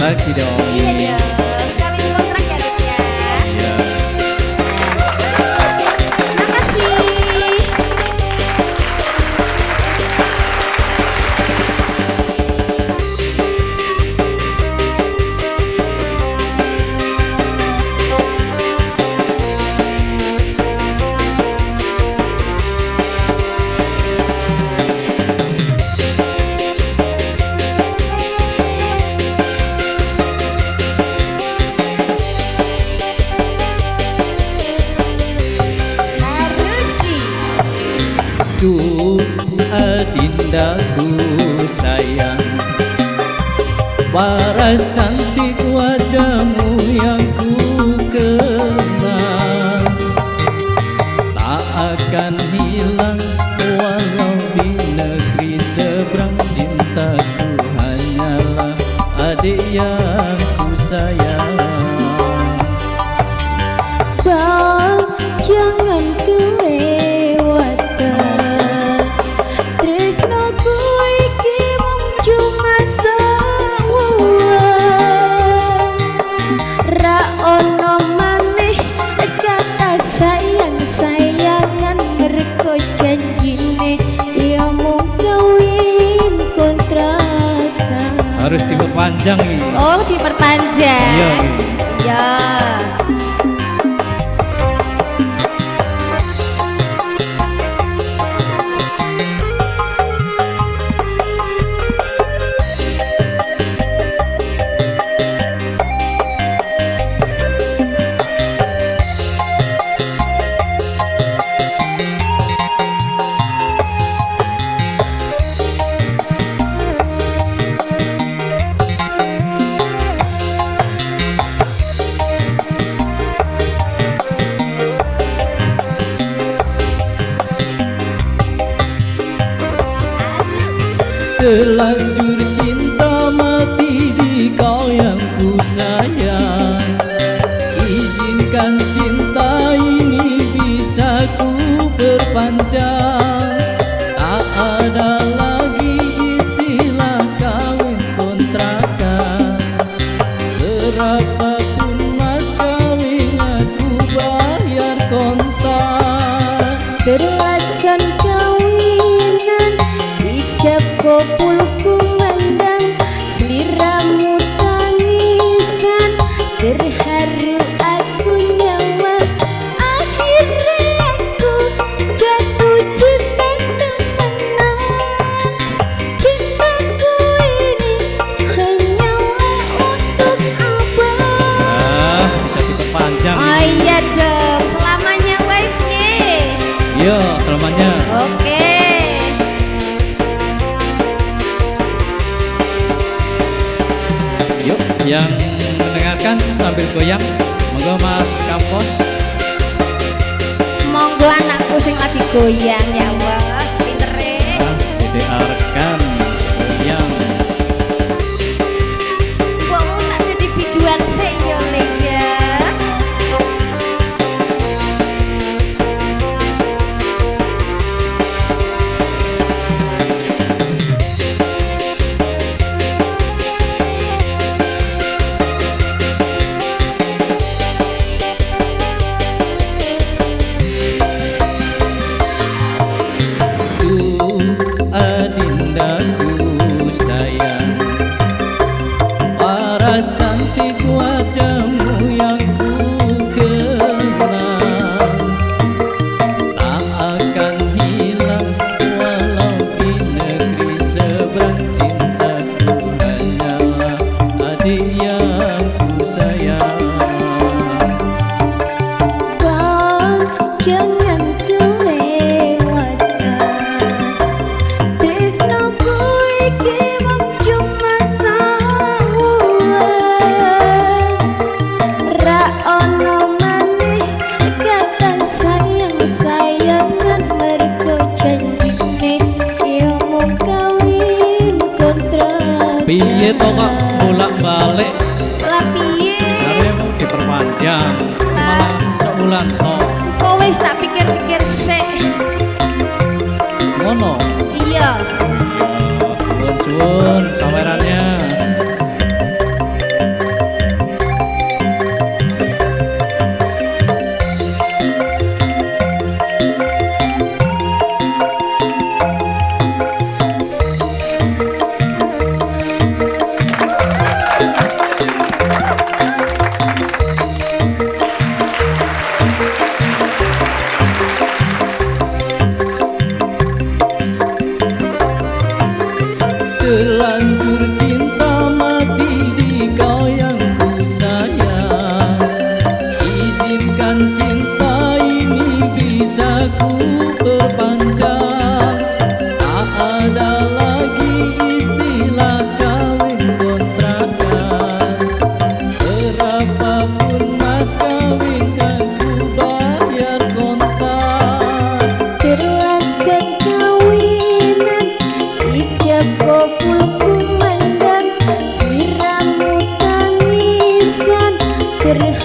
lagi dong. Iya dong, kawin kontrak ya Rik ya. Iya. Makasih. Duh adindaku sayang, paras cantik wajahmu yang ku kenal, tak akan hilang walau di negeri seberang. Cintaku hanyalah adik yang ku sayang. Bang, jangan kelewatan. Tresnoku iki mung cuma sawuhan. Ra ono maneh kata sayang-sayangan, mergo janjine ya mung kawin kontrakan. Harus diperpanjang ini. Oh, diperpanjang. Iya. Ya. Terlanjur cinta mati di kau yang ku sayang. Izinkan cinta ini bisa ku perpanjang. Tak ada lagi istilah kawin kontrakan. Berapapun mas kawin aku bayar kontak. Berlasan kawinan ijab kopul kumandang, seliramu tangisan terharu aku nyawa. Akhirnya aku jatuh cinta temenan. Cintaku ini hanyalah untuk abang. Bisa diperpanjang. Oh iya dong, selamanya wife-nya. Iya, selamanya. Oke. Yuk, yang mendengarkan sambil goyang, monggo Mas Kampos. Monggo anakku sing lagi goyang ya wah, pintere. DDR-kan goyang. Kok mau tak jadi biduan sih ya Le ya. Adindaku sayang, paras cantik wajahmu yang ku kenal, tak akan hilang walau di negeri seberang. Cintaku hanyalah adik yang ku sayang. Bang, jangan kelewatan. Tresnoku iki mung cuma sawuhan. Ra ono maneh kata sayang-sayangan, mergo janjine ya mung kawin kontrakan. Piye to kok bolak-balik Lah piye? jaremu diperpanjang, malah seulan to. Kok wis tak pikir-pikir sik. Ngono. Iya. Suwun-suwun sawerannya.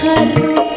haru